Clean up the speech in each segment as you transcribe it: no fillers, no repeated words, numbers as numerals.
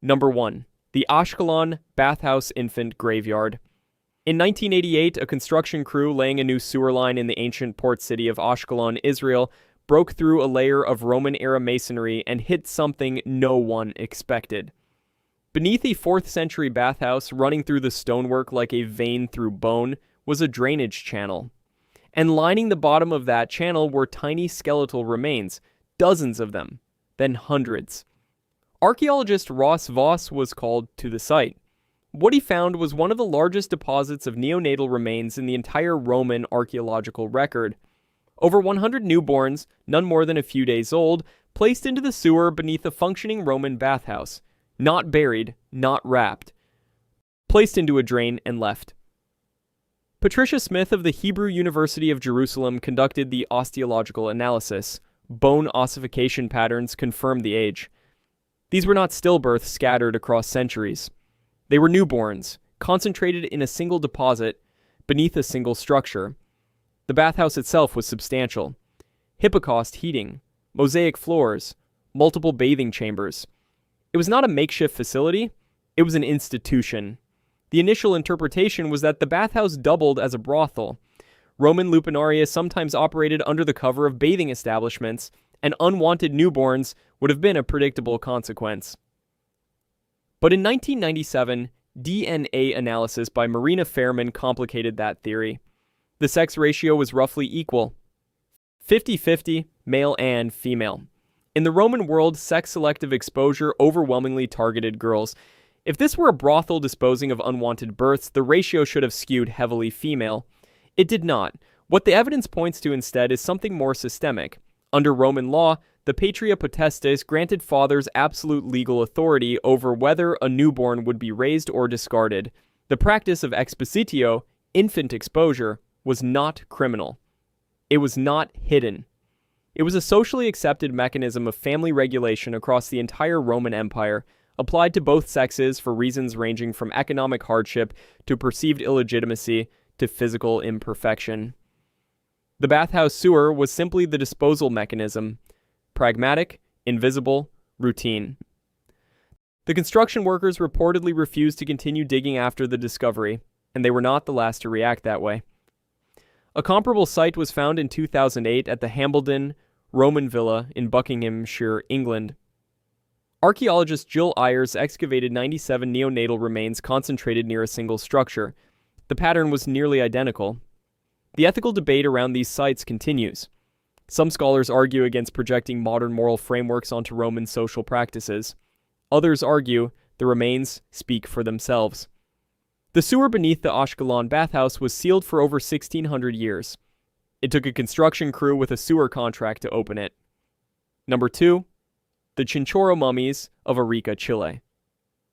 Number 1. The Ashkelon Bathhouse Infant Graveyard. In 1988, a construction crew laying a new sewer line in the ancient port city of Ashkelon, Israel, broke through a layer of Roman-era masonry and hit something no one expected. Beneath a 4th century bathhouse running through the stonework like a vein through bone was a drainage channel. And lining the bottom of that channel were tiny skeletal remains, dozens of them, then hundreds. Archaeologist Ross Voss was called to the site. What he found was one of the largest deposits of neonatal remains in the entire Roman archaeological record. Over 100 newborns, none more than a few days old, placed into the sewer beneath a functioning Roman bathhouse. Not buried, not wrapped. Placed into a drain and left. Patricia Smith of the Hebrew University of Jerusalem conducted the osteological analysis. Bone ossification patterns confirmed the age. These were not stillbirths scattered across centuries. They were newborns, concentrated in a single deposit, beneath a single structure. The bathhouse itself was substantial. Hippocaust heating, mosaic floors, multiple bathing chambers. It was not a makeshift facility, it was an institution. The initial interpretation was that the bathhouse doubled as a brothel. Roman lupinaria sometimes operated under the cover of bathing establishments, and unwanted newborns would have been a predictable consequence. But in 1997, DNA analysis by Marina Fairman complicated that theory. The sex ratio was roughly equal, 50-50, male and female. In the Roman world, sex-selective exposure overwhelmingly targeted girls. If this were a brothel disposing of unwanted births, the ratio should have skewed heavily female. It did not. What the evidence points to instead is something more systemic. Under Roman law, the patria potestas granted fathers absolute legal authority over whether a newborn would be raised or discarded. The practice of expositio, infant exposure, was not criminal. It was not hidden. It was a socially accepted mechanism of family regulation across the entire Roman Empire, applied to both sexes for reasons ranging from economic hardship to perceived illegitimacy to physical imperfection. The bathhouse sewer was simply the disposal mechanism. Pragmatic, invisible, routine. The construction workers reportedly refused to continue digging after the discovery, and they were not the last to react that way. A comparable site was found in 2008 at the Hambledon Roman Villa in Buckinghamshire, England. Archaeologist Jill Ayers excavated 97 neonatal remains concentrated near a single structure. The pattern was nearly identical. The ethical debate around these sites continues. Some scholars argue against projecting modern moral frameworks onto Roman social practices. Others argue the remains speak for themselves. The sewer beneath the Ashkelon bathhouse was sealed for over 1,600 years. It took a construction crew with a sewer contract to open it. Number 2. The Chinchorro mummies of Arica, Chile.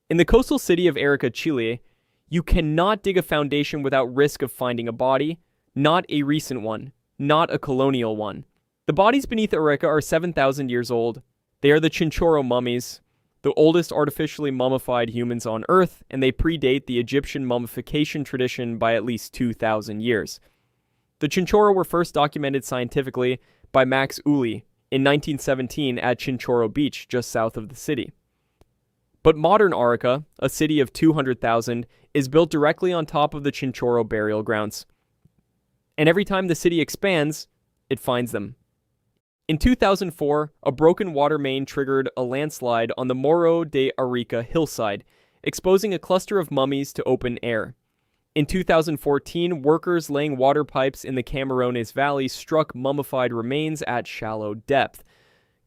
In the coastal city of Arica, Chile, you cannot dig a foundation without risk of finding a body, not a recent one, not a colonial one. The bodies beneath Arica are 7,000 years old. They are the Chinchorro mummies, the oldest artificially mummified humans on Earth, and they predate the Egyptian mummification tradition by at least 2,000 years. The Chinchorro were first documented scientifically by Max Uli in 1917 at Chinchorro Beach, just south of the city. But modern Arica, a city of 200,000, is built directly on top of the Chinchorro burial grounds. And every time the city expands, it finds them. In 2004, a broken water main triggered a landslide on the Morro de Arica hillside, exposing a cluster of mummies to open air. In 2014, workers laying water pipes in the Camarones Valley struck mummified remains at shallow depth.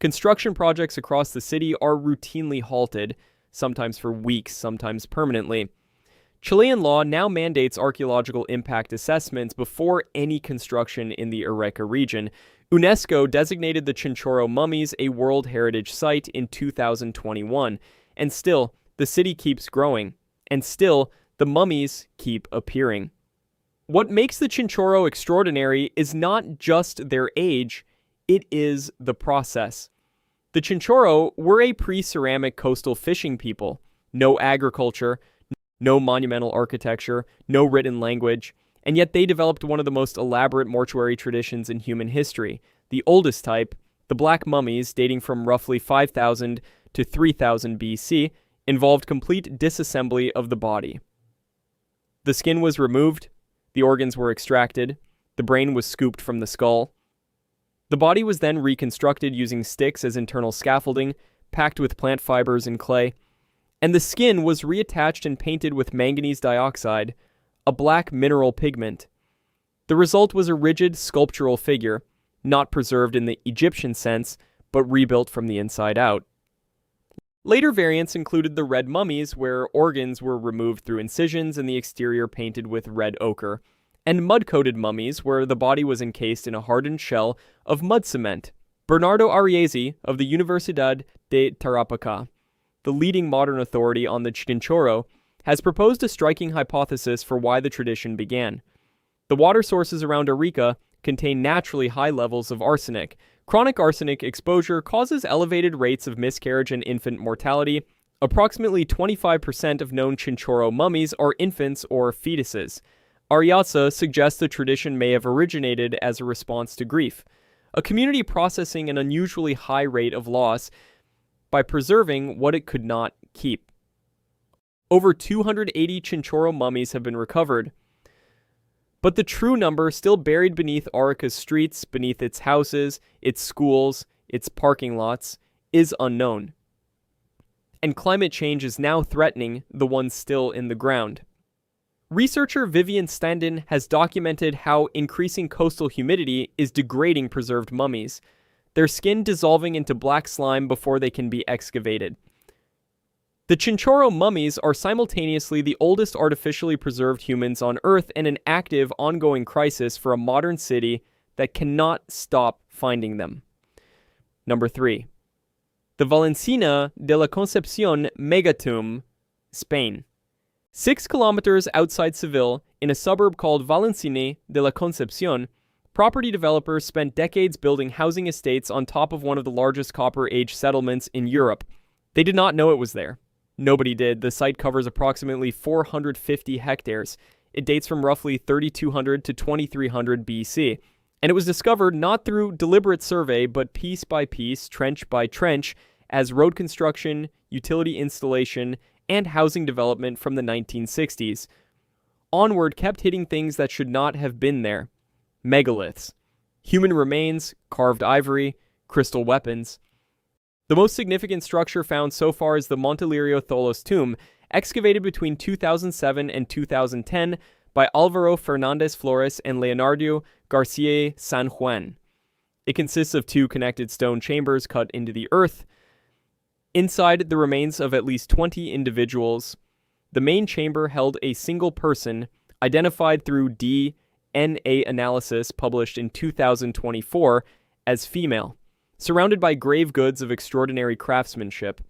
Construction projects across the city are routinely halted, sometimes for weeks, sometimes permanently. Chilean law now mandates archaeological impact assessments before any construction in the Arica region. UNESCO designated the Chinchorro mummies a World Heritage Site in 2021, and still, the city keeps growing, and still, the mummies keep appearing. What makes the Chinchorro extraordinary is not just their age, it is the process. The Chinchorro were a pre-ceramic coastal fishing people. No agriculture, no monumental architecture, no written language, and yet they developed one of the most elaborate mortuary traditions in human history. The oldest type, the black mummies dating from roughly 5,000 to 3,000 BC, involved complete disassembly of the body. The skin was removed, the organs were extracted, the brain was scooped from the skull. The body was then reconstructed using sticks as internal scaffolding, packed with plant fibers and clay, and the skin was reattached and painted with manganese dioxide, a black mineral pigment. The result was a rigid sculptural figure, not preserved in the Egyptian sense, but rebuilt from the inside out. Later variants included the red mummies, where organs were removed through incisions and the exterior painted with red ochre, and mud-coated mummies, where the body was encased in a hardened shell of mud cement. Bernardo Ariezi of the Universidad de Tarapacá, the leading modern authority on the Chinchorro, has proposed a striking hypothesis for why the tradition began. The water sources around Arica contain naturally high levels of arsenic. Chronic arsenic exposure causes elevated rates of miscarriage and infant mortality. Approximately 25% of known Chinchorro mummies are infants or fetuses. Arica suggests the tradition may have originated as a response to grief, a community processing an unusually high rate of loss by preserving what it could not keep. Over 280 Chinchorro mummies have been recovered, but the true number still buried beneath Arica's streets, beneath its houses, its schools, its parking lots, is unknown. And climate change is now threatening the ones still in the ground. Researcher Vivian Standen has documented how increasing coastal humidity is degrading preserved mummies, their skin dissolving into black slime before they can be excavated. The Chinchorro mummies are simultaneously the oldest artificially preserved humans on Earth and an active, ongoing crisis for a modern city that cannot stop finding them. Number 3. The Valencina de la Concepción megatomb, Spain. 6 kilometers outside Seville, in a suburb called Valencina de la Concepción, property developers spent decades building housing estates on top of one of the largest Copper Age settlements in Europe. They did not know it was there. Nobody did. The site covers approximately 450 hectares. It dates from roughly 3200 to 2300 BC. And it was discovered not through deliberate survey, but piece by piece, trench by trench, as road construction, utility installation, and housing development from the 1960s. Onward kept hitting things that should not have been there. Megaliths, human remains, carved ivory, crystal weapons. The most significant structure found so far is the Montelirio Tholos tomb, excavated between 2007 and 2010 by Álvaro Fernández Flores and Leonardo García San Juan. It consists of 2 connected stone chambers cut into the earth. Inside, the remains of at least 20 individuals. The main chamber held a single person, identified through DNA analysis published in 2024 as female, surrounded by grave goods of extraordinary craftsmanship.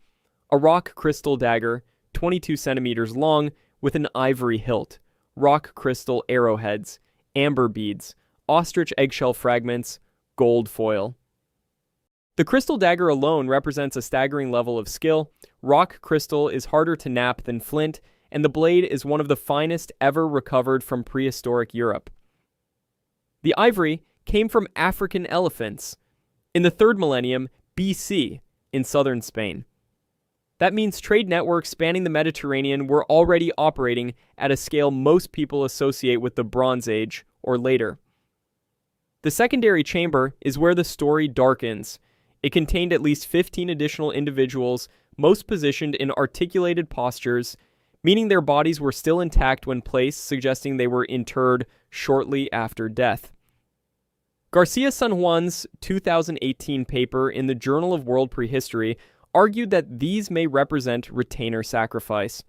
A rock crystal dagger, 22 centimeters long, with an ivory hilt, rock crystal arrowheads, amber beads, ostrich eggshell fragments, gold foil. The crystal dagger alone represents a staggering level of skill. Rock crystal is harder to nap than flint, and the blade is one of the finest ever recovered from prehistoric Europe. The ivory came from African elephants in the 3rd millennium BC in southern Spain. That means trade networks spanning the Mediterranean were already operating at a scale most people associate with the Bronze Age or later. The secondary chamber is where the story darkens. It contained at least 15 additional individuals, most positioned in articulated postures, meaning their bodies were still intact when placed, suggesting they were interred shortly after death. Garcia San Juan's 2018 paper in the Journal of World Prehistory argued that these may represent retainer sacrifice.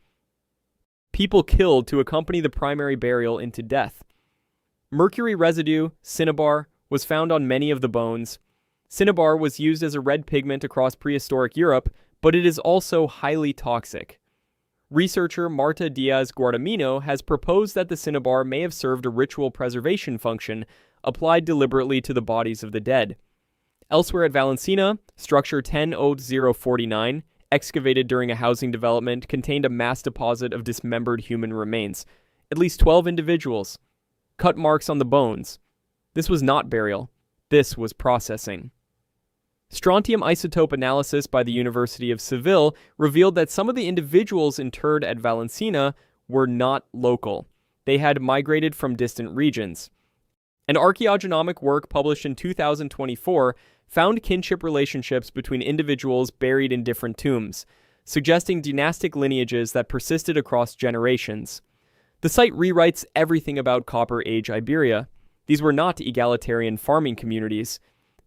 People killed to accompany the primary burial into death. Mercury residue, cinnabar, was found on many of the bones. Cinnabar was used as a red pigment across prehistoric Europe, but it is also highly toxic. Researcher Marta Diaz Guardamino has proposed that the cinnabar may have served a ritual preservation function, applied deliberately to the bodies of the dead. Elsewhere at Valencina, structure 10-049, excavated during a housing development, contained a mass deposit of dismembered human remains. At least 12 individuals. Cut marks on the bones. This was not burial. This was processing. Strontium isotope analysis by the University of Seville revealed that some of the individuals interred at Valencina were not local. They had migrated from distant regions. An archaeogenomic work published in 2024 found kinship relationships between individuals buried in different tombs, suggesting dynastic lineages that persisted across generations. The site rewrites everything about Copper Age Iberia. These were not egalitarian farming communities.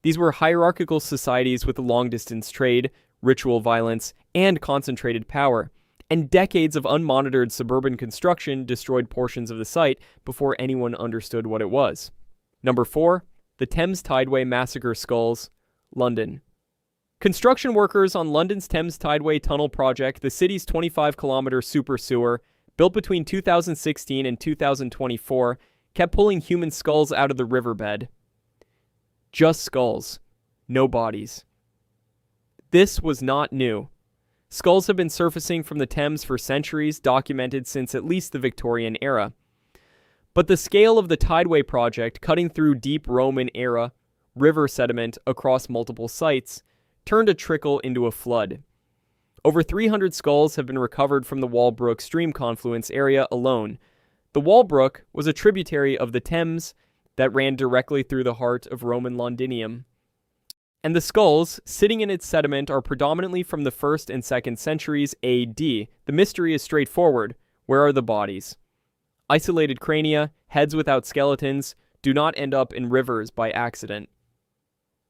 These were hierarchical societies with long-distance trade, ritual violence, and concentrated power. And decades of unmonitored suburban construction destroyed portions of the site before anyone understood what it was. Number 4. The Thames Tideway Massacre Skulls, London. Construction workers on London's Thames Tideway Tunnel project, the city's 25-kilometer super sewer, built between 2016 and 2024, kept pulling human skulls out of the riverbed. Just skulls, no bodies. This was not new. Skulls have been surfacing from the Thames for centuries, documented since at least the Victorian era. But the scale of the Tideway project, cutting through deep Roman-era river sediment across multiple sites, turned a trickle into a flood. Over 300 skulls have been recovered from the Walbrook stream confluence area alone. The Walbrook was a tributary of the Thames that ran directly through the heart of Roman Londinium. And the skulls, sitting in its sediment, are predominantly from the 1st and 2nd centuries AD. The mystery is straightforward. Where are the bodies? Isolated crania, heads without skeletons, do not end up in rivers by accident.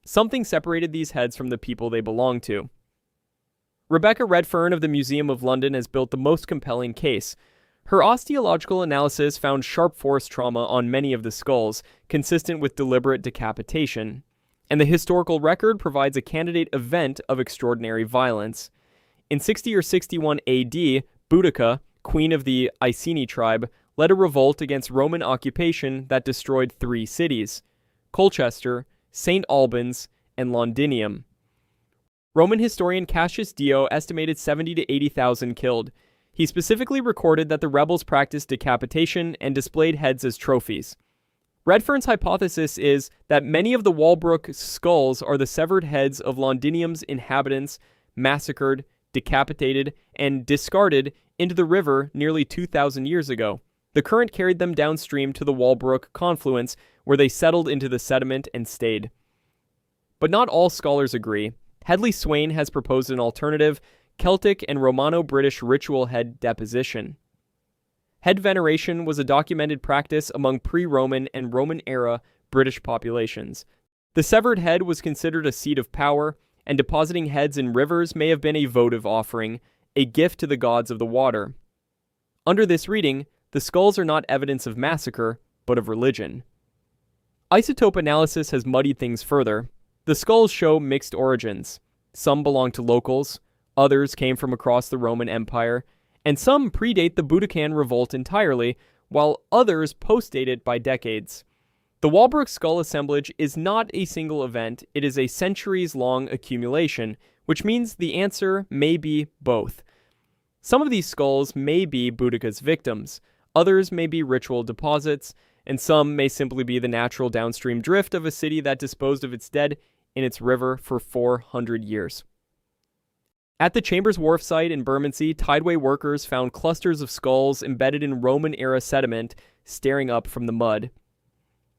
Something separated these heads from the people they belonged to. Rebecca Redfern of the Museum of London has built the most compelling case. Her osteological analysis found sharp force trauma on many of the skulls, consistent with deliberate decapitation. And the historical record provides a candidate event of extraordinary violence. In 60 or 61 AD, Boudica, queen of the Iceni tribe, led a revolt against Roman occupation that destroyed 3 cities: Colchester, St. Albans, and Londinium. Roman historian Cassius Dio estimated 70 to 80,000 killed. He specifically recorded that the rebels practiced decapitation and displayed heads as trophies. Redfern's hypothesis is that many of the Walbrook skulls are the severed heads of Londinium's inhabitants massacred, decapitated, and discarded into the river nearly 2,000 years ago. The current carried them downstream to the Walbrook confluence, where they settled into the sediment and stayed. But not all scholars agree. Hedley Swain has proposed an alternative, Celtic and Romano-British ritual head deposition. Head veneration was a documented practice among pre-Roman and Roman-era British populations. The severed head was considered a seat of power, and depositing heads in rivers may have been a votive offering, a gift to the gods of the water. Under this reading, the skulls are not evidence of massacre, but of religion. Isotope analysis has muddied things further. The skulls show mixed origins. Some belong to locals, others came from across the Roman Empire, and some predate the Boudican revolt entirely, while others postdate it by decades. The Walbrook skull assemblage is not a single event, it is a centuries-long accumulation, which means the answer may be both. Some of these skulls may be Boudica's victims, others may be ritual deposits, and some may simply be the natural downstream drift of a city that disposed of its dead in its river for 400 years. At the Chambers Wharf site in Bermondsey, Tideway workers found clusters of skulls embedded in Roman-era sediment staring up from the mud.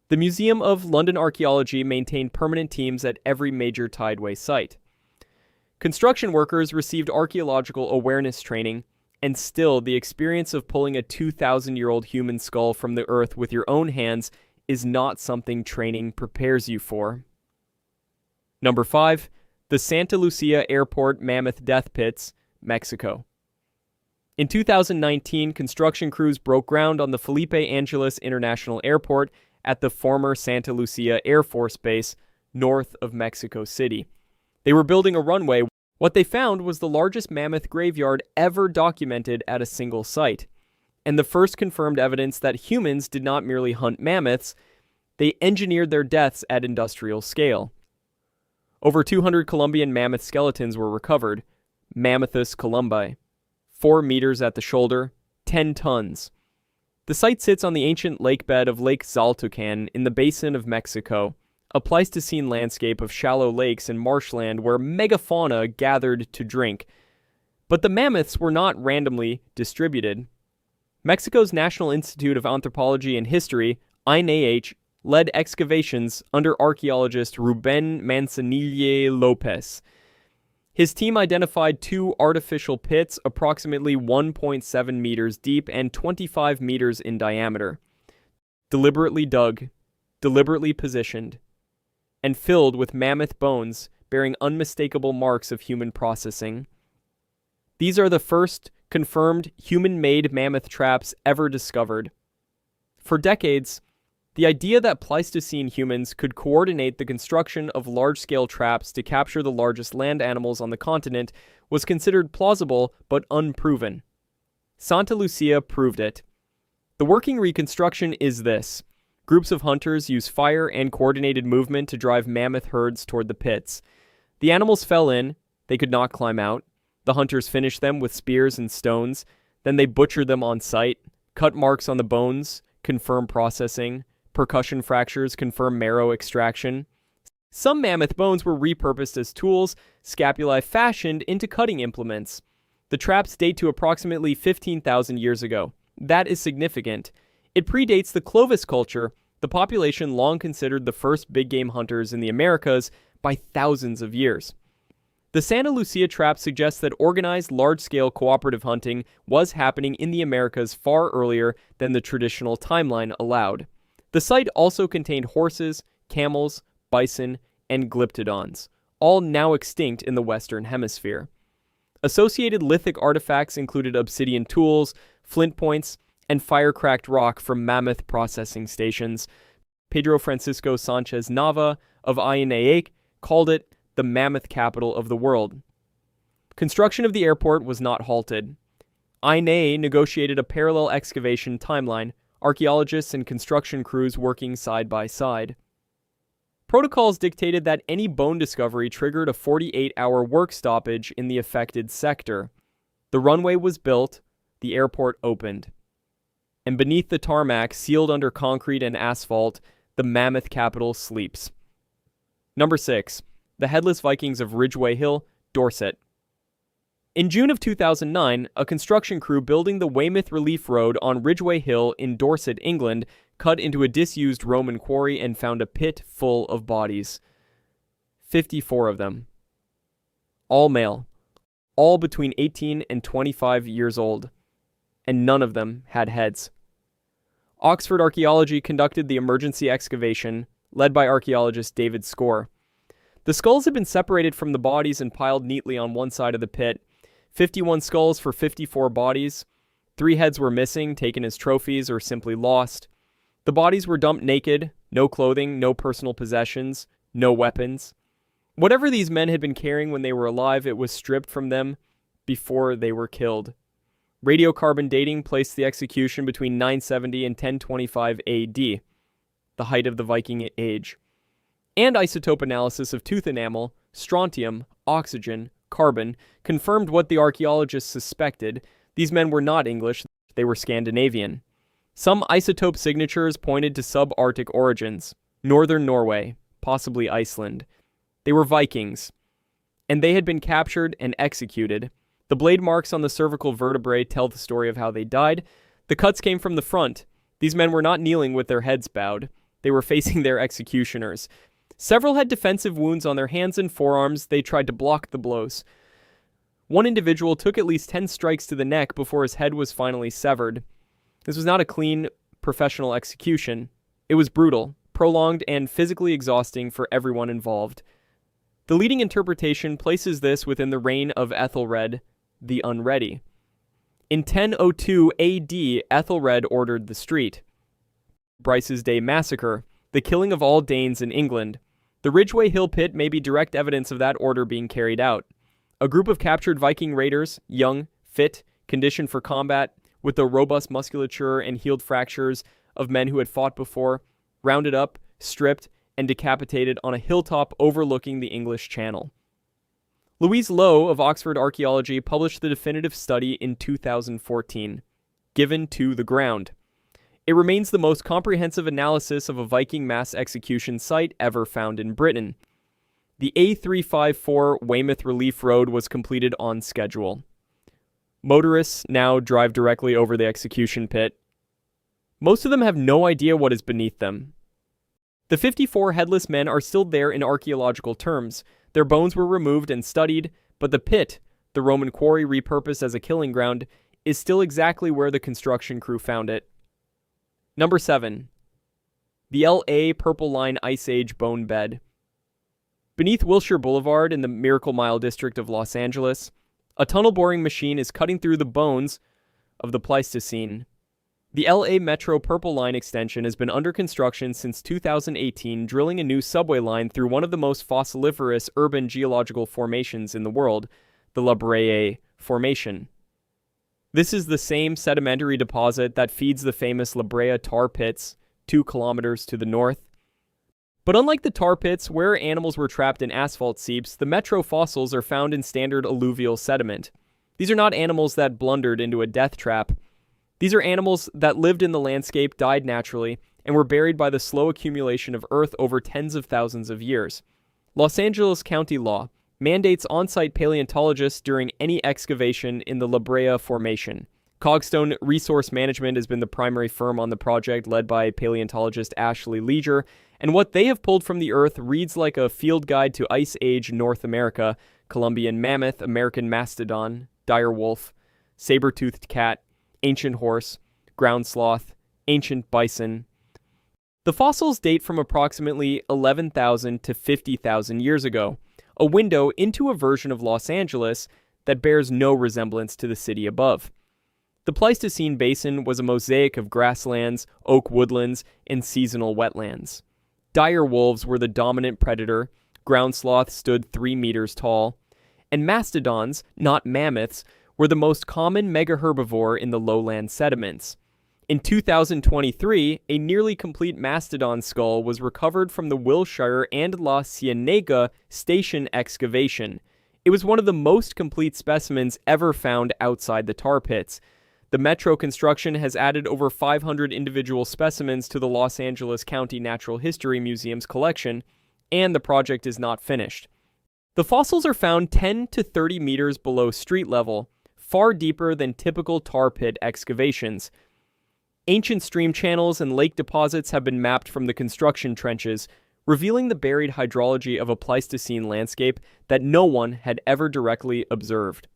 The Museum of London Archaeology maintained permanent teams at every major Tideway site. Construction workers received archaeological awareness training, and still the experience of pulling a 2,000-year-old human skull from the earth with your own hands is not something training prepares you for. Number 5. The Santa Lucia Airport Mammoth Death Pits, Mexico. In 2019, construction crews broke ground on the Felipe Angeles International Airport at the former Santa Lucia Air Force Base, north of Mexico City. They were building a runway. What they found was the largest mammoth graveyard ever documented at a single site, and the first confirmed evidence that humans did not merely hunt mammoths, they engineered their deaths at industrial scale. Over 200 Columbian mammoth skeletons were recovered, Mammothus columbi, 4 meters at the shoulder, 10 tons. The site sits on the ancient lake bed of Lake Zaltucan in the basin of Mexico, a Pleistocene landscape of shallow lakes and marshland where megafauna gathered to drink. But the mammoths were not randomly distributed. Mexico's National Institute of Anthropology and History, INAH, led excavations under archaeologist Ruben Manzanilla Lopez. His team identified 2 artificial pits approximately 1.7 meters deep and 25 meters in diameter, deliberately dug, deliberately positioned, and filled with mammoth bones bearing unmistakable marks of human processing. These are the first confirmed human-made mammoth traps ever discovered. For decades, the idea that Pleistocene humans could coordinate the construction of large-scale traps to capture the largest land animals on the continent was considered plausible but unproven. Santa Lucia proved it. The working reconstruction is this. Groups of hunters use fire and coordinated movement to drive mammoth herds toward the pits. The animals fell in, they could not climb out. The hunters finished them with spears and stones, then they butchered them on site, cut marks on the bones, confirm processing, percussion fractures confirm marrow extraction. Some mammoth bones were repurposed as tools, scapulae fashioned into cutting implements. The traps date to approximately 15,000 years ago. That is significant. It predates the Clovis culture, the population long considered the first big game hunters in the Americas, by thousands of years. The Santa Lucia trap suggests that organized large-scale cooperative hunting was happening in the Americas far earlier than the traditional timeline allowed. The site also contained horses, camels, bison, and glyptodons, all now extinct in the Western Hemisphere. Associated lithic artifacts included obsidian tools, flint points, and fire-cracked rock from mammoth processing stations. Pedro Francisco Sanchez Nava of INAH called it the mammoth capital of the world. Construction of the airport was not halted. INAH negotiated a parallel excavation timeline, archaeologists and construction crews working side by side. Protocols dictated that any bone discovery triggered a 48-hour work stoppage in the affected sector. The runway was built, the airport opened. And beneath the tarmac, sealed under concrete and asphalt, the mammoth capital sleeps. Number 6. The Headless Vikings of Ridgeway Hill, Dorset. In June of 2009, a construction crew building the Weymouth Relief Road on Ridgeway Hill in Dorset, England, cut into a disused Roman quarry and found a pit full of bodies. 54 of them. All male. All between 18 and 25 years old. And none of them had heads. Oxford Archaeology conducted the emergency excavation, led by archaeologist David Score. The skulls had been separated from the bodies and piled neatly on one side of the pit. 51 skulls for 54 bodies. 3 heads were missing, taken as trophies, or simply lost. The bodies were dumped naked, no clothing, no personal possessions, no weapons. Whatever these men had been carrying when they were alive, it was stripped from them before they were killed. Radiocarbon dating placed the execution between 970 and 1025 AD, the height of the Viking Age. And isotope analysis of tooth enamel, strontium, oxygen, carbon, confirmed what the archaeologists suspected. These men were not English, they were Scandinavian. Some isotope signatures pointed to subarctic origins, northern Norway, possibly Iceland. They were Vikings, and they had been captured and executed. The blade marks on the cervical vertebrae tell the story of how they died. The cuts came from the front. These men were not kneeling with their heads bowed. They were facing their executioners. Several had defensive wounds on their hands and forearms. They tried to block the blows. One individual took at least 10 strikes to the neck before his head was finally severed. This was not a clean, professional execution. It was brutal, prolonged, and physically exhausting for everyone involved. The leading interpretation places this within the reign of Ethelred the Unready. In 1002 AD, Ethelred ordered the street. Bryce's Day Massacre, the killing of all Danes in England. The Ridgeway Hill pit may be direct evidence of that order being carried out. A group of captured Viking raiders, young, fit, conditioned for combat, with the robust musculature and healed fractures of men who had fought before, rounded up, stripped, and decapitated on a hilltop overlooking the English Channel. Louise Lowe of Oxford Archaeology published the definitive study in 2014, Given to the Ground. It remains the most comprehensive analysis of a Viking mass execution site ever found in Britain. The A354 Weymouth Relief Road was completed on schedule. Motorists now drive directly over the execution pit. Most of them have no idea what is beneath them. The 54 headless men are still there in archaeological terms. Their bones were removed and studied, but the pit, the Roman quarry repurposed as a killing ground, is still exactly where the construction crew found it. Number 7. The LA Purple Line Ice Age Bone Bed. Beneath Wilshire Boulevard in the Miracle Mile district of Los Angeles, a tunnel boring machine is cutting through the bones of the Pleistocene. The LA Metro Purple Line extension has been under construction since 2018, drilling a new subway line through one of the most fossiliferous urban geological formations in the world, the La Brea Formation. This is the same sedimentary deposit that feeds the famous La Brea tar pits 2 kilometers to the north. But unlike the tar pits, where animals were trapped in asphalt seeps, the Metro fossils are found in standard alluvial sediment. These are not animals that blundered into a death trap. These are animals that lived in the landscape, died naturally, and were buried by the slow accumulation of earth over tens of thousands of years. Los Angeles County law mandates on-site paleontologists during any excavation in the La Brea Formation. Cogstone Resource Management has been the primary firm on the project, led by paleontologist Ashley Leger, and what they have pulled from the earth reads like a field guide to Ice Age North America: Columbian mammoth, American mastodon, dire wolf, saber-toothed cat, ancient horse, ground sloth, ancient bison. The fossils date from approximately 11,000 to 50,000 years ago, a window into a version of Los Angeles that bears no resemblance to the city above. The Pleistocene Basin was a mosaic of grasslands, oak woodlands, and seasonal wetlands. Dire wolves were the dominant predator, ground sloths stood 3 meters tall, and mastodons, not mammoths, were the most common megaherbivore in the lowland sediments. In 2023, a nearly complete mastodon skull was recovered from the Wilshire and La Cienega station excavation. It was one of the most complete specimens ever found outside the tar pits. The Metro construction has added over 500 individual specimens to the Los Angeles County Natural History Museum's collection, and the project is not finished. The fossils are found 10 to 30 meters below street level, far deeper than typical tar pit excavations. Ancient stream channels and lake deposits have been mapped from the construction trenches, revealing the buried hydrology of a Pleistocene landscape that no one had ever directly observed.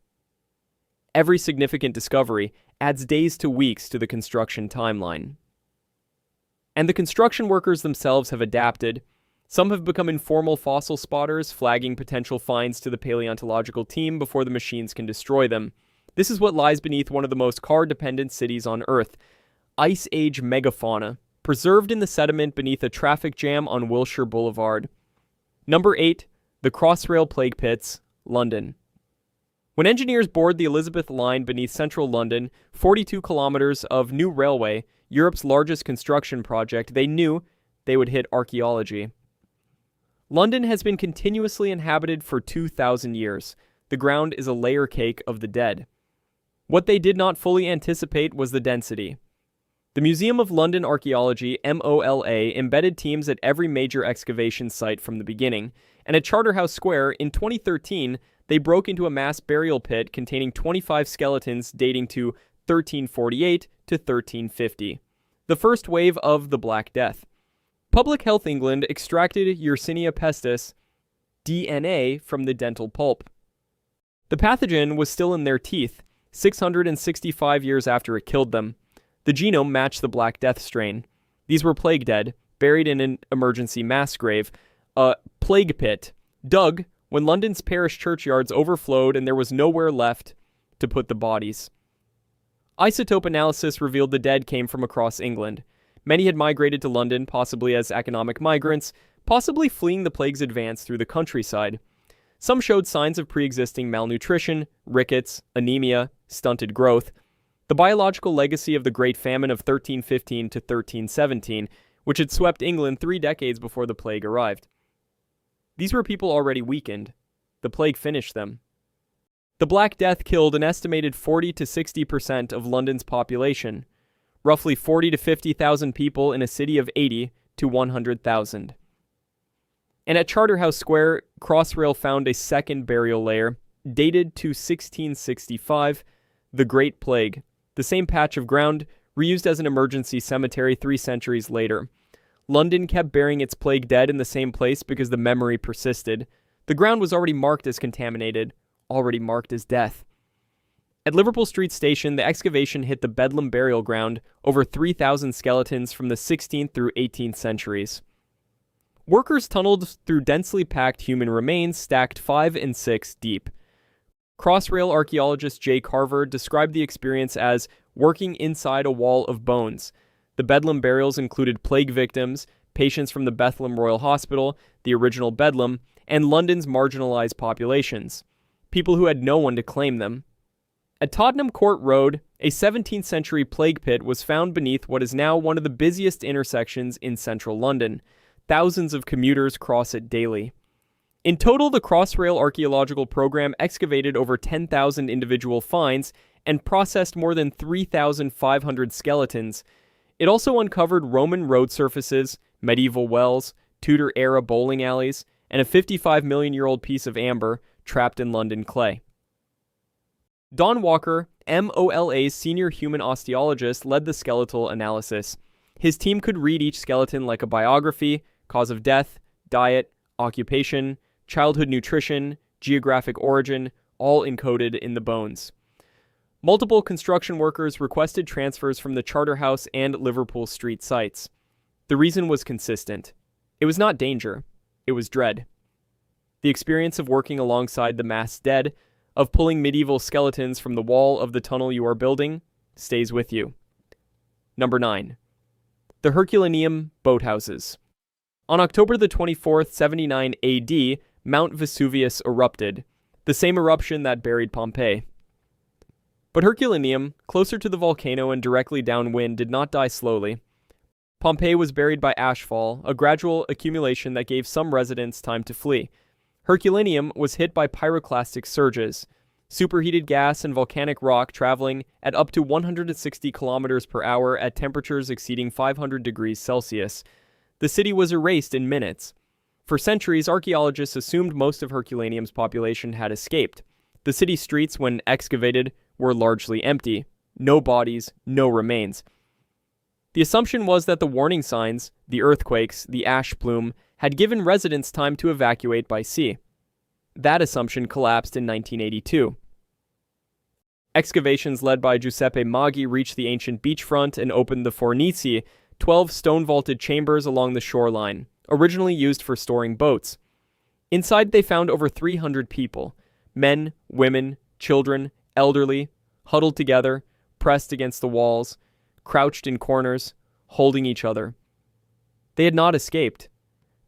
Every significant discovery adds days to weeks to the construction timeline. And the construction workers themselves have adapted. Some have become informal fossil spotters, flagging potential finds to the paleontological team before the machines can destroy them. This is what lies beneath one of the most car-dependent cities on Earth: Ice Age megafauna, preserved in the sediment beneath a traffic jam on Wilshire Boulevard. Number 8. The Crossrail Plague Pits, London. When engineers bored the Elizabeth Line beneath central London, 42 kilometers of new railway, Europe's largest construction project, they knew they would hit archaeology. London has been continuously inhabited for 2,000 years. The ground is a layer cake of the dead. What they did not fully anticipate was the density. The Museum of London Archaeology, MOLA, embedded teams at every major excavation site from the beginning, and at Charterhouse Square, in 2013, they broke into a mass burial pit containing 25 skeletons dating to 1348 to 1350, the first wave of the Black Death. Public Health England extracted Yersinia pestis DNA from the dental pulp. The pathogen was still in their teeth, 665 years after it killed them. The genome matched the Black Death strain. These were plague dead, buried in an emergency mass grave, a plague pit, dug when London's parish churchyards overflowed and there was nowhere left to put the bodies. Isotope analysis revealed the dead came from across England. Many had migrated to London, possibly as economic migrants, possibly fleeing the plague's advance through the countryside. Some showed signs of pre-existing malnutrition, rickets, anemia, stunted growth, the biological legacy of the Great Famine of 1315 to 1317, which had swept England 3 decades before the plague arrived. These were people already weakened. The plague finished them. The Black Death killed an estimated 40 to 60% of London's population. roughly 40 to 50,000 people in a city of 80 to 100,000. And at Charterhouse Square, Crossrail found a second burial layer, dated to 1665, the Great Plague, the same patch of ground reused as an emergency cemetery 3 centuries later. London kept burying its plague dead in the same place because the memory persisted. The ground was already marked as contaminated, already marked as death. At Liverpool Street Station, the excavation hit the Bedlam burial ground, over 3,000 skeletons from the 16th through 18th centuries. Workers tunneled through densely packed human remains stacked 5 and 6 deep. Crossrail archaeologist Jay Carver described the experience as working inside a wall of bones. The Bedlam burials included plague victims, patients from the Bethlehem Royal Hospital, the original Bedlam, and London's marginalized populations, people who had no one to claim them. At Tottenham Court Road, a 17th century plague pit was found beneath what is now one of the busiest intersections in central London. Thousands of commuters cross it daily. In total, the Crossrail archaeological program excavated over 10,000 individual finds and processed more than 3,500 skeletons. It also uncovered Roman road surfaces, medieval wells, Tudor-era bowling alleys, and a 55-million-year-old piece of amber trapped in London clay. Don Walker, MOLA's senior human osteologist, led the skeletal analysis. His team could read each skeleton like a biography, cause of death, diet, occupation, childhood nutrition, geographic origin, all encoded in the bones. Multiple construction workers requested transfers from the Charterhouse and Liverpool Street sites. The reason was consistent. It was not danger, it was dread. The experience of working alongside the mass dead, of pulling medieval skeletons from the wall of the tunnel you are building, stays with you. Number 9. The Herculaneum Boathouses. On October the 24th, 79 AD, Mount Vesuvius erupted, the same eruption that buried Pompeii. But Herculaneum, closer to the volcano and directly downwind, did not die slowly. Pompeii was buried by ashfall, a gradual accumulation that gave some residents time to flee. Herculaneum was hit by pyroclastic surges, superheated gas and volcanic rock traveling at up to 160 kilometers per hour at temperatures exceeding 500 degrees Celsius. The city was erased in minutes. For centuries, archaeologists assumed most of Herculaneum's population had escaped. The city streets, when excavated, were largely empty. No bodies, no remains. The assumption was that the warning signs, the earthquakes, the ash plume, had given residents time to evacuate by sea. That assumption collapsed in 1982. Excavations led by Giuseppe Maggi reached the ancient beachfront and opened the Fornici, 12 stone-vaulted chambers along the shoreline, originally used for storing boats. Inside they found over 300 people, men, women, children, elderly, huddled together, pressed against the walls, crouched in corners, holding each other. They had not escaped.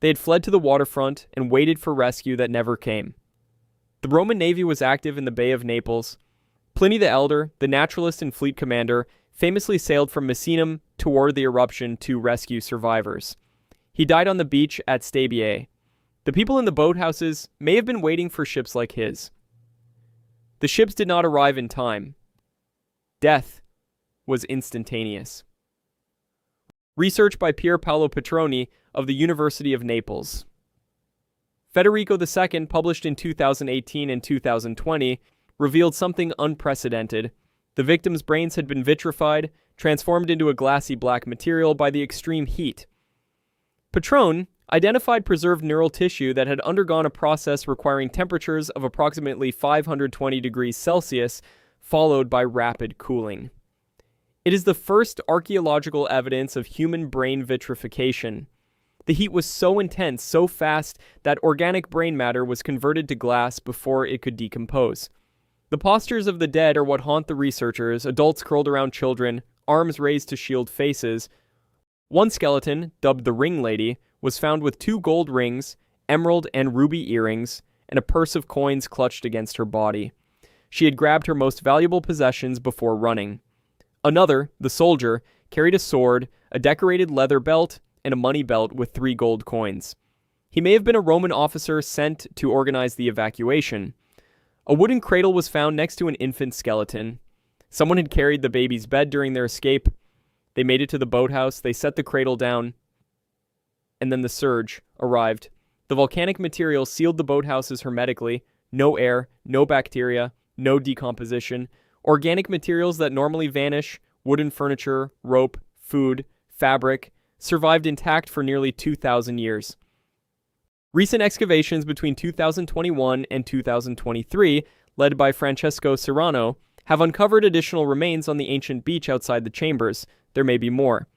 They had fled to the waterfront and waited for rescue that never came. The Roman navy was active in the Bay of Naples. Pliny the Elder, the naturalist and fleet commander, famously sailed from Misenum toward the eruption to rescue survivors. He died on the beach at Stabiae. The people in the boathouses may have been waiting for ships like his. The ships did not arrive in time. Death was instantaneous. Research by Pier Paolo Petroni of the University of Naples. Federico II, published in 2018 and 2020, revealed something unprecedented. The victims' brains had been vitrified, transformed into a glassy black material by the extreme heat. Petrone identified preserved neural tissue that had undergone a process requiring temperatures of approximately 520 degrees Celsius, followed by rapid cooling. It is the first archaeological evidence of human brain vitrification. The heat was so intense, so fast, that organic brain matter was converted to glass before it could decompose. The postures of the dead are what haunt the researchers, adults curled around children, arms raised to shield faces. One skeleton, dubbed the Ring Lady, was found with 2 gold rings, emerald and ruby earrings, and a purse of coins clutched against her body. She had grabbed her most valuable possessions before running. Another, the soldier, carried a sword, a decorated leather belt, and a money belt with 3 gold coins. He may have been a Roman officer sent to organize the evacuation. A wooden cradle was found next to an infant skeleton. Someone had carried the baby's bed during their escape. They made it to the boathouse, they set the cradle down, and then the surge arrived. The volcanic material sealed the boathouses hermetically. No air, no bacteria, no decomposition. Organic materials that normally vanish, wooden furniture, rope, food, fabric, survived intact for nearly 2,000 years. Recent excavations between 2021 and 2023, led by Francesco Serrano, have uncovered additional remains on the ancient beach outside the chambers. There may be more.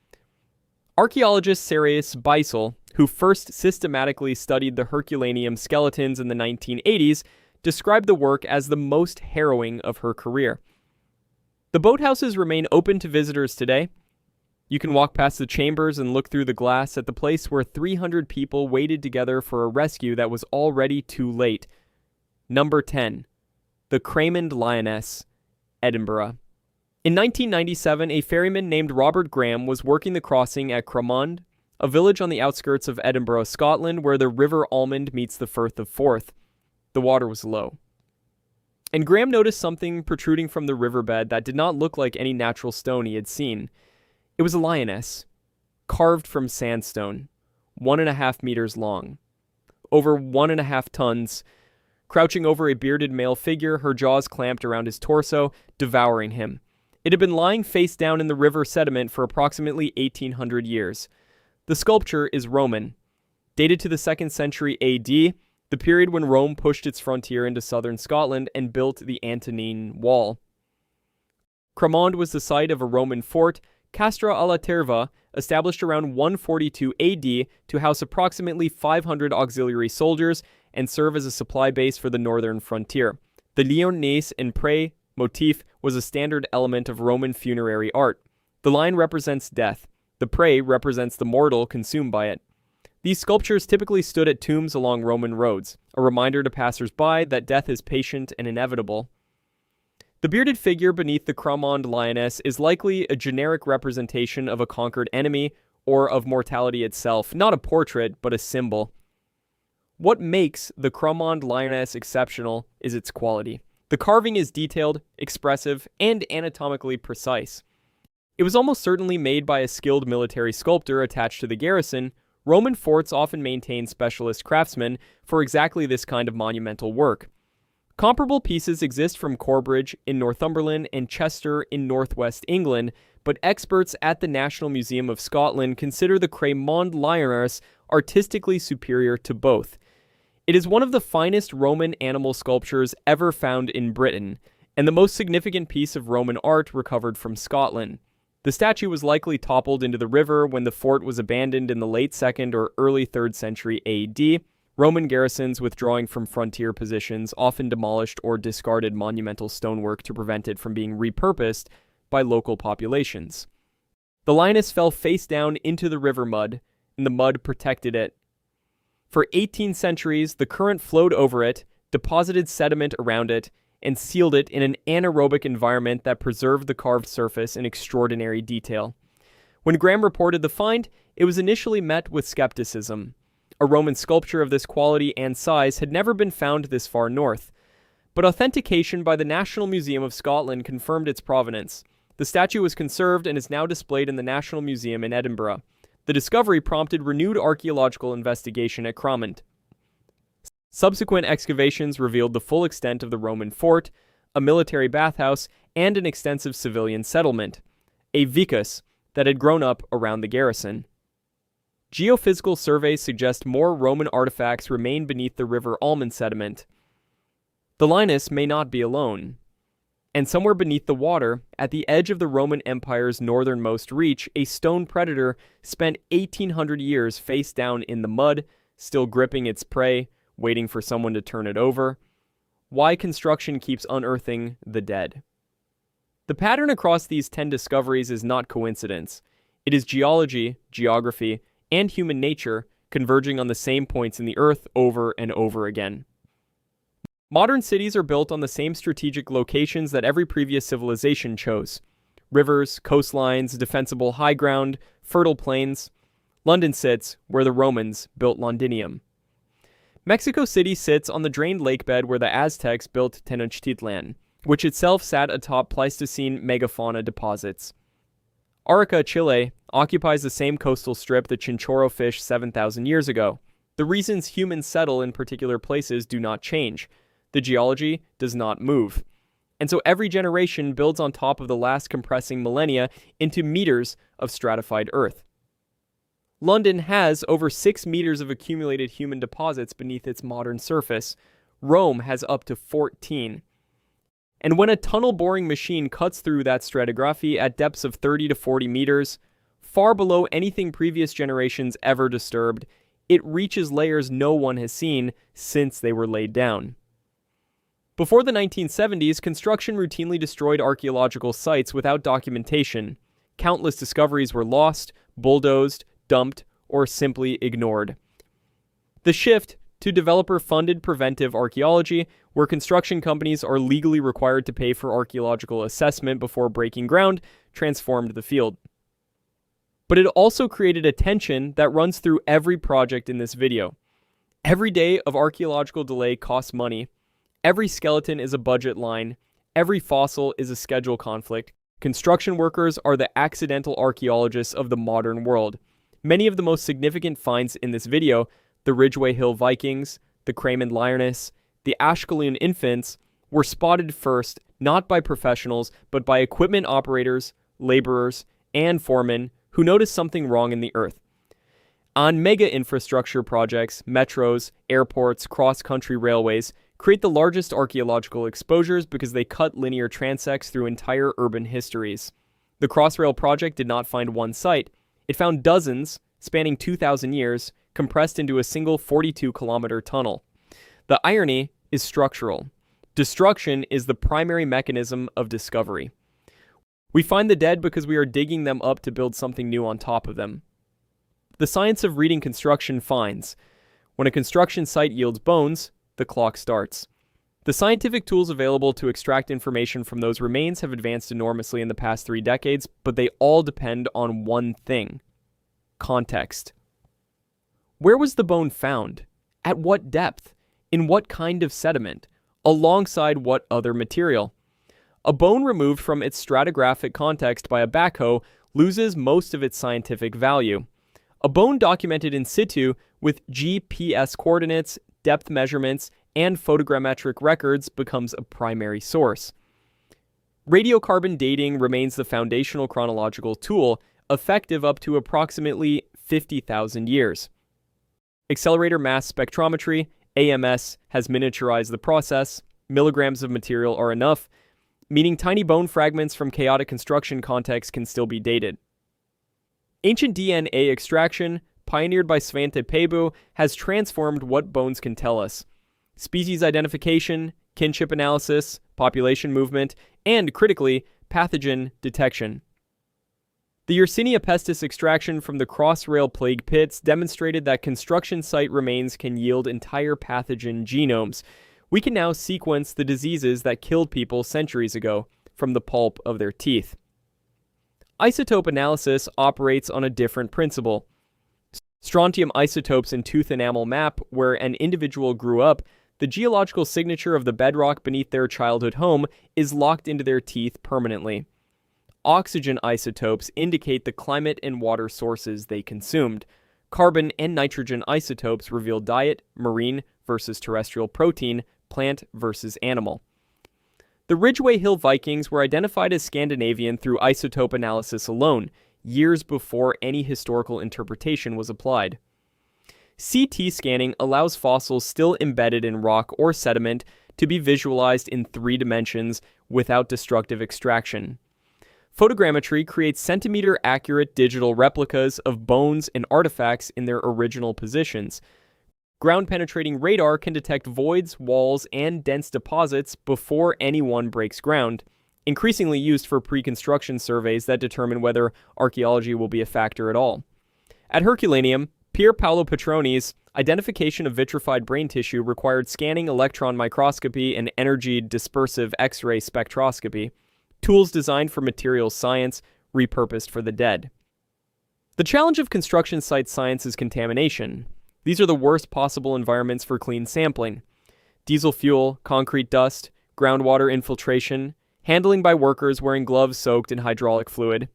Archaeologist Sarius Beisel, who first systematically studied the Herculaneum skeletons in the 1980s, described the work as the most harrowing of her career. The boathouses remain open to visitors today. You can walk past the chambers and look through the glass at the place where 300 people waited together for a rescue that was already too late. Number 10. The Cramond Lioness, Edinburgh. In 1997, a ferryman named Robert Graham was working the crossing at Cramond, a village on the outskirts of Edinburgh, Scotland, where the River Almond meets the Firth of Forth. The water was low. And Graham noticed something protruding from the riverbed that did not look like any natural stone he had seen. It was a lioness, carved from sandstone, 1.5 meters long, over 1.5 tons. Crouching over a bearded male figure, her jaws clamped around his torso, devouring him. It had been lying face down in the river sediment for approximately 1,800 years. The sculpture is Roman, dated to the 2nd century AD, the period when Rome pushed its frontier into southern Scotland and built the Antonine Wall. Cramond was the site of a Roman fort, Castra alla Terva, established around 142 AD to house approximately 500 auxiliary soldiers and serve as a supply base for the northern frontier. The Lioness and prey motif was a standard element of Roman funerary art. The lion represents death. The prey represents the mortal consumed by it. These sculptures typically stood at tombs along Roman roads, a reminder to passers-by that death is patient and inevitable. The bearded figure beneath the Cramond lioness is likely a generic representation of a conquered enemy or of mortality itself, not a portrait, but a symbol. What makes the Cramond lioness exceptional is its quality. The carving is detailed, expressive, and anatomically precise. It was almost certainly made by a skilled military sculptor attached to the garrison. Roman forts often maintained specialist craftsmen for exactly this kind of monumental work. Comparable pieces exist from Corbridge in Northumberland and Chester in northwest England, but experts at the National Museum of Scotland consider the Cramond lioness artistically superior to both. It is one of the finest Roman animal sculptures ever found in Britain, and the most significant piece of Roman art recovered from Scotland. The statue was likely toppled into the river when the fort was abandoned in the late 2nd or early 3rd century AD. Roman garrisons withdrawing from frontier positions often demolished or discarded monumental stonework to prevent it from being repurposed by local populations. The lioness fell face down into the river mud, and the mud protected it. For 18 centuries, the current flowed over it, deposited sediment around it, and sealed it in an anaerobic environment that preserved the carved surface in extraordinary detail. When Graham reported the find, it was initially met with skepticism. A Roman sculpture of this quality and size had never been found this far north, but authentication by the National Museum of Scotland confirmed its provenance. The statue was conserved and is now displayed in the National Museum in Edinburgh. The discovery prompted renewed archaeological investigation at Cramond. Subsequent excavations revealed the full extent of the Roman fort, a military bathhouse, and an extensive civilian settlement, a vicus, that had grown up around the garrison. Geophysical surveys suggest more Roman artifacts remain beneath the River Almond sediment. The lioness may not be alone. And somewhere beneath the water, at the edge of the Roman Empire's northernmost reach, a stone predator spent 1,800 years face down in the mud, still gripping its prey, waiting for someone to turn it over. Why construction keeps unearthing the dead. The pattern across these 10 discoveries is not coincidence. It is geology, geography, and human nature converging on the same points in the earth over and over again. Modern cities are built on the same strategic locations that every previous civilization chose. Rivers, coastlines, defensible high ground, fertile plains. London sits where the Romans built Londinium. Mexico City sits on the drained lakebed where the Aztecs built Tenochtitlan, which itself sat atop Pleistocene megafauna deposits. Arica, Chile, occupies the same coastal strip the Chinchorro fished 7,000 years ago. The reasons humans settle in particular places do not change. The geology does not move. And so every generation builds on top of the last, compressing millennia into meters of stratified Earth. London has over 6 meters of accumulated human deposits beneath its modern surface. Rome has up to 14. And when a tunnel boring machine cuts through that stratigraphy at depths of 30 to 40 meters, far below anything previous generations ever disturbed, it reaches layers no one has seen since they were laid down. Before the 1970s, construction routinely destroyed archaeological sites without documentation. Countless discoveries were lost, bulldozed, dumped, or simply ignored. The shift to developer-funded preventive archaeology, where construction companies are legally required to pay for archaeological assessment before breaking ground, transformed the field. But it also created a tension that runs through every project in this video. Every day of archaeological delay costs money. Every skeleton is a budget line. Every fossil is a schedule conflict. Construction workers are the accidental archaeologists of the modern world. Many of the most significant finds in this video, the Ridgeway Hill Vikings, the Cramond Lioness, the Ashkelon infants, were spotted first not by professionals, but by equipment operators, laborers, and foremen who noticed something wrong in the earth. On mega infrastructure projects, metros, airports, cross-country railways create the largest archaeological exposures because they cut linear transects through entire urban histories. The Crossrail project did not find one site. It found dozens, spanning 2,000 years, compressed into a single 42-kilometer tunnel. The irony is structural. Destruction is the primary mechanism of discovery. We find the dead because we are digging them up to build something new on top of them. The science of reading construction finds. When a construction site yields bones, the clock starts. The scientific tools available to extract information from those remains have advanced enormously in the past 3 decades, but they all depend on one thing: context. Where was the bone found? At what depth? In what kind of sediment? Alongside what other material? A bone removed from its stratigraphic context by a backhoe loses most of its scientific value. A bone documented in situ with GPS coordinates, depth measurements, and photogrammetric records becomes a primary source. Radiocarbon dating remains the foundational chronological tool, effective up to approximately 50,000 years. Accelerator mass spectrometry, AMS, has miniaturized the process. Milligrams of material are enough, meaning tiny bone fragments from chaotic construction contexts can still be dated. Ancient DNA extraction, pioneered by Svante Pääbo, has transformed what bones can tell us. Species identification, kinship analysis, population movement, and, critically, pathogen detection. The Yersinia pestis extraction from the Crossrail plague pits demonstrated that construction site remains can yield entire pathogen genomes. We can now sequence the diseases that killed people centuries ago from the pulp of their teeth. Isotope analysis operates on a different principle. Strontium isotopes in tooth enamel map where an individual grew up, the geological signature of the bedrock beneath their childhood home is locked into their teeth permanently. Oxygen isotopes indicate the climate and water sources they consumed. Carbon and nitrogen isotopes reveal diet, marine versus terrestrial protein, plant versus animal. The Ridgeway Hill Vikings were identified as Scandinavian through isotope analysis alone, years before any historical interpretation was applied. CT scanning allows fossils still embedded in rock or sediment to be visualized in 3 dimensions without destructive extraction. Photogrammetry creates centimeter-accurate digital replicas of bones and artifacts in their original positions. Ground-penetrating radar can detect voids, walls, and dense deposits before anyone breaks ground, increasingly used for pre-construction surveys that determine whether archaeology will be a factor at all. At Herculaneum, Pier Paolo Petroni's identification of vitrified brain tissue required scanning electron microscopy and energy dispersive X-ray spectroscopy, tools designed for materials science, repurposed for the dead. The challenge of construction site science is contamination. These are the worst possible environments for clean sampling. Diesel fuel, concrete dust, groundwater infiltration, handling by workers wearing gloves soaked in hydraulic fluid.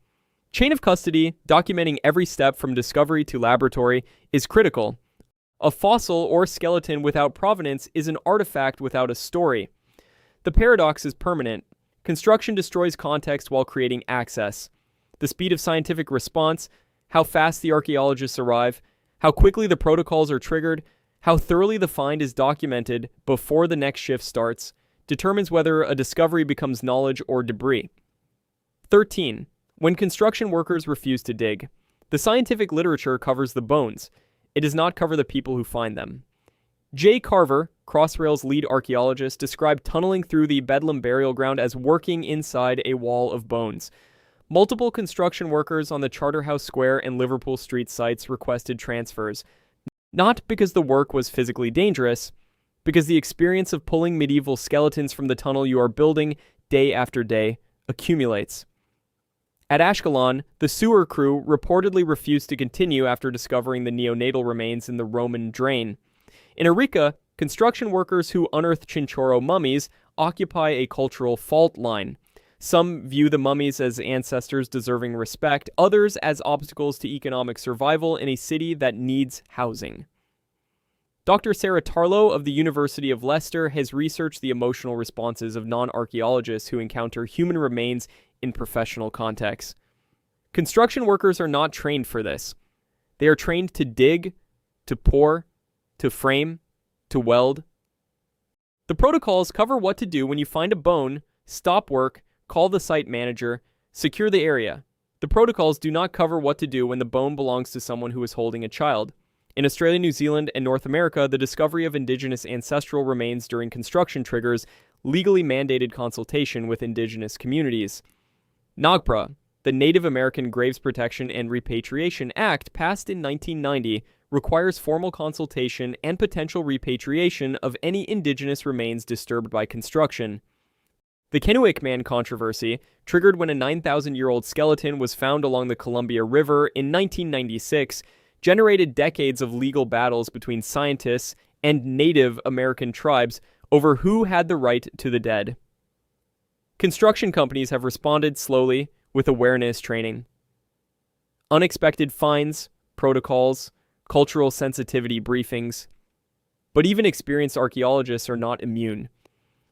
Chain of custody, documenting every step from discovery to laboratory, is critical. A fossil or skeleton without provenance is an artifact without a story. The paradox is permanent. Construction destroys context while creating access. The speed of scientific response, how fast the archaeologists arrive, how quickly the protocols are triggered, how thoroughly the find is documented before the next shift starts, determines whether a discovery becomes knowledge or debris. 13. When construction workers refuse to dig. The scientific literature covers the bones. It does not cover the people who find them. J. Carver, Crossrail's lead archaeologist, described tunneling through the Bedlam burial ground as working inside a wall of bones. Multiple construction workers on the Charterhouse Square and Liverpool Street sites requested transfers, not because the work was physically dangerous, because the experience of pulling medieval skeletons from the tunnel you are building day after day accumulates. At Ashkelon, the sewer crew reportedly refused to continue after discovering the neonatal remains in the Roman drain. In Arica, construction workers who unearthed Chinchorro mummies occupy a cultural fault line. Some view the mummies as ancestors deserving respect, others as obstacles to economic survival in a city that needs housing. Dr. Sarah Tarlow of the University of Leicester has researched the emotional responses of non-archaeologists who encounter human remains in professional contexts. Construction workers are not trained for this. They are trained to dig, to pour, to frame, to weld. The protocols cover what to do when you find a bone, stop work, call the site manager, secure the area. The protocols do not cover what to do when the bone belongs to someone who is holding a child. In Australia, New Zealand, and North America, the discovery of indigenous ancestral remains during construction triggers legally mandated consultation with indigenous communities. NAGPRA, the Native American Graves Protection and Repatriation Act, passed in 1990, requires formal consultation and potential repatriation of any indigenous remains disturbed by construction. The Kennewick Man controversy, triggered when a 9,000-year-old skeleton was found along the Columbia River in 1996, generated decades of legal battles between scientists and Native American tribes over who had the right to the dead. Construction companies have responded slowly with awareness training. Unexpected finds, protocols, cultural sensitivity briefings. But even experienced archaeologists are not immune.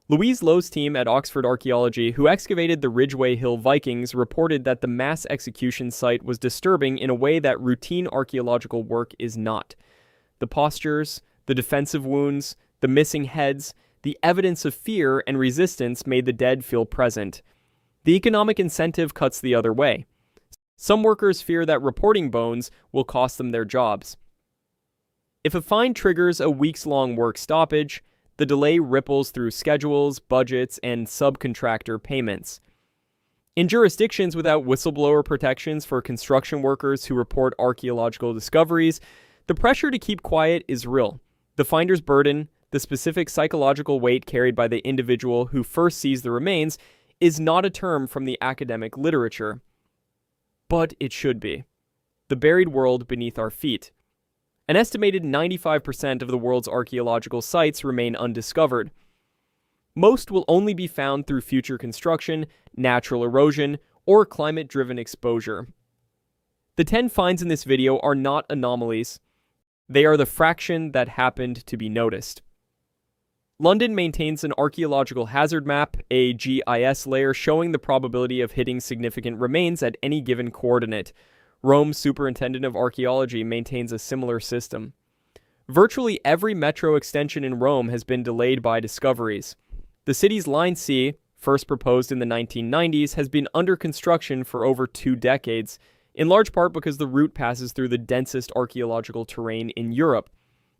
Louise Lowe's team at Oxford Archaeology, who excavated the Ridgeway Hill Vikings, reported that the mass execution site was disturbing in a way that routine archaeological work is not. The postures, the defensive wounds, the missing heads, the evidence of fear and resistance made the dead feel present. The economic incentive cuts the other way. Some workers fear that reporting bones will cost them their jobs. If a fine triggers a weeks-long work stoppage, the delay ripples through schedules, budgets, and subcontractor payments. In jurisdictions without whistleblower protections for construction workers who report archaeological discoveries, the pressure to keep quiet is real. The finder's burden, the specific psychological weight carried by the individual who first sees the remains, is not a term from the academic literature. But it should be. The buried world beneath our feet. An estimated 95% of the world's archaeological sites remain undiscovered. Most will only be found through future construction, natural erosion, or climate-driven exposure. The 10 finds in this video are not anomalies. They are the fraction that happened to be noticed. London maintains an archaeological hazard map, a GIS layer showing the probability of hitting significant remains at any given coordinate. Rome's Superintendent of Archaeology maintains a similar system. Virtually every metro extension in Rome has been delayed by discoveries. The city's Line C, first proposed in the 1990s, has been under construction for over 2 decades, in large part because the route passes through the densest archaeological terrain in Europe.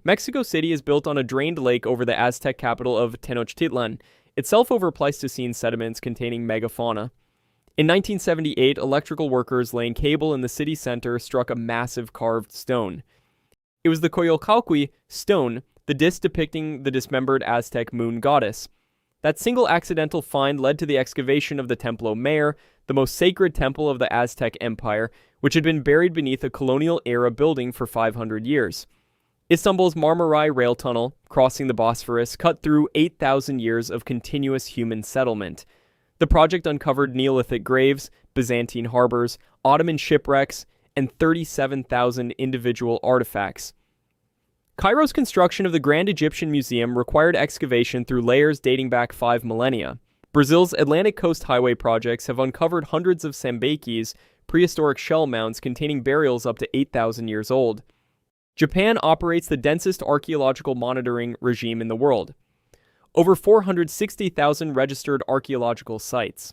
Mexico City is built on a drained lake over the Aztec capital of Tenochtitlan, itself over Pleistocene sediments containing megafauna. In 1978, electrical workers laying cable in the city center struck a massive carved stone. It was the Coyolcauqui stone, the disc depicting the dismembered Aztec moon goddess. That single accidental find led to the excavation of the Templo Mayor, the most sacred temple of the Aztec Empire, which had been buried beneath a colonial-era building for 500 years. Istanbul's Marmaray rail tunnel, crossing the Bosphorus, cut through 8,000 years of continuous human settlement. The project uncovered Neolithic graves, Byzantine harbors, Ottoman shipwrecks, and 37,000 individual artifacts. Cairo's construction of the Grand Egyptian Museum required excavation through layers dating back 5 millennia. Brazil's Atlantic Coast Highway projects have uncovered hundreds of Sambaquis, prehistoric shell mounds containing burials up to 8,000 years old. Japan operates the densest archaeological monitoring regime in the world. Over 460,000 registered archaeological sites.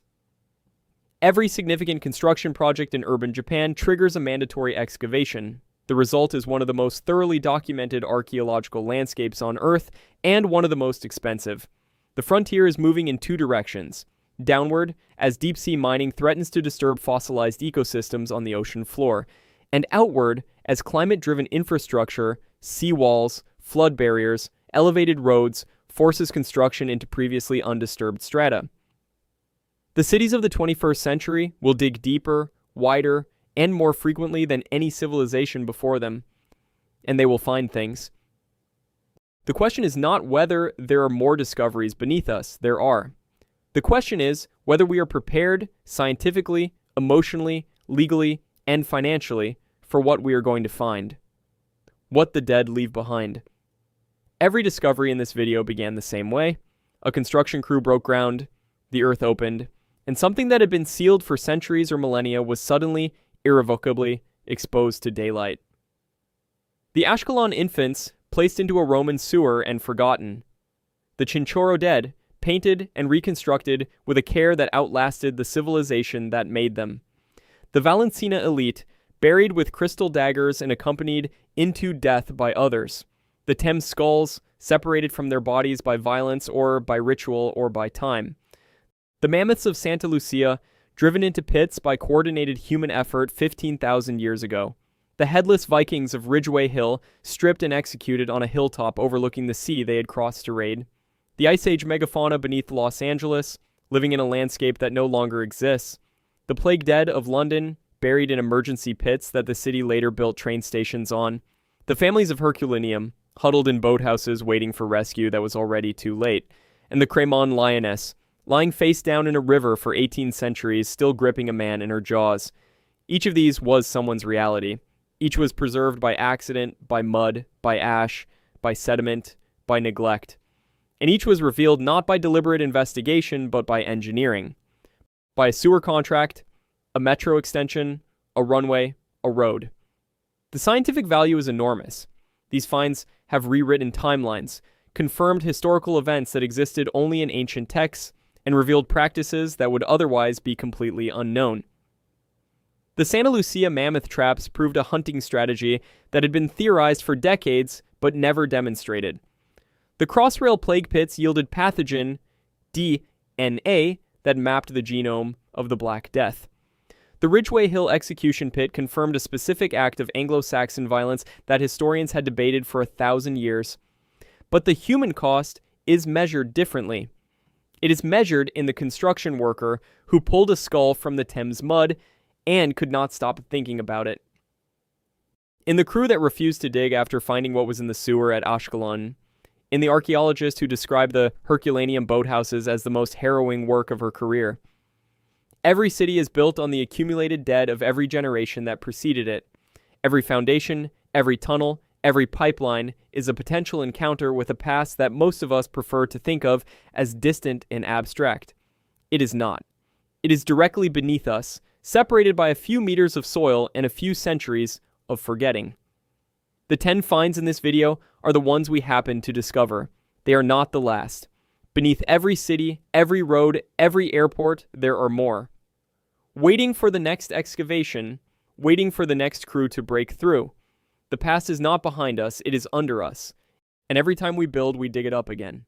Every significant construction project in urban Japan triggers a mandatory excavation. The result is one of the most thoroughly documented archaeological landscapes on Earth and one of the most expensive. The frontier is moving in 2 directions. Downward, as deep-sea mining threatens to disturb fossilized ecosystems on the ocean floor, and outward, as climate-driven infrastructure, seawalls, flood barriers, elevated roads, forces construction into previously undisturbed strata. The cities of the 21st century will dig deeper, wider, and more frequently than any civilization before them, and they will find things. The question is not whether there are more discoveries beneath us. There are. The question is whether we are prepared scientifically, emotionally, legally, and financially for what we are going to find. What the dead leave behind. Every discovery in this video began the same way. A construction crew broke ground, the earth opened, and something that had been sealed for centuries or millennia was suddenly, irrevocably, exposed to daylight. The Ashkelon infants placed into a Roman sewer and forgotten. The Chinchorro dead, painted and reconstructed with a care that outlasted the civilization that made them. The Valencina elite, buried with crystal daggers and accompanied into death by others. The Thames skulls, separated from their bodies by violence or by ritual or by time. The mammoths of Santa Lucía, driven into pits by coordinated human effort 15,000 years ago. The headless Vikings of Ridgeway Hill, stripped and executed on a hilltop overlooking the sea they had crossed to raid. The Ice Age megafauna beneath Los Angeles, living in a landscape that no longer exists. The plague dead of London, buried in emergency pits that the city later built train stations on. The families of Herculaneum, huddled in boathouses waiting for rescue that was already too late. And the Cramond Lioness, lying face down in a river for 18 centuries, still gripping a man in her jaws. Each of these was someone's reality. Each was preserved by accident, by mud, by ash, by sediment, by neglect. And each was revealed not by deliberate investigation, but by engineering. By a sewer contract, a metro extension, a runway, a road. The scientific value is enormous. These finds have rewritten timelines, confirmed historical events that existed only in ancient texts, and revealed practices that would otherwise be completely unknown. The Santa Lucia mammoth traps proved a hunting strategy that had been theorized for decades but never demonstrated. The Crossrail plague pits yielded pathogen DNA that mapped the genome of the Black Death. The Ridgeway Hill execution pit confirmed a specific act of Anglo-Saxon violence that historians had debated for 1,000 years. But the human cost is measured differently. It is measured in the construction worker who pulled a skull from the Thames mud and could not stop thinking about it. In the crew that refused to dig after finding what was in the sewer at Ashkelon. In the archaeologist who described the Herculaneum Boathouses as the most harrowing work of her career. Every city is built on the accumulated dead of every generation that preceded it. Every foundation, every tunnel, every pipeline is a potential encounter with a past that most of us prefer to think of as distant and abstract. It is not. It is directly beneath us, separated by a few meters of soil and a few centuries of forgetting. The 10 finds in this video are the ones we happen to discover. They are not the last. Beneath every city, every road, every airport, there are more. Waiting for the next excavation, waiting for the next crew to break through. The past is not behind us, it is under us. And every time we build, we dig it up again.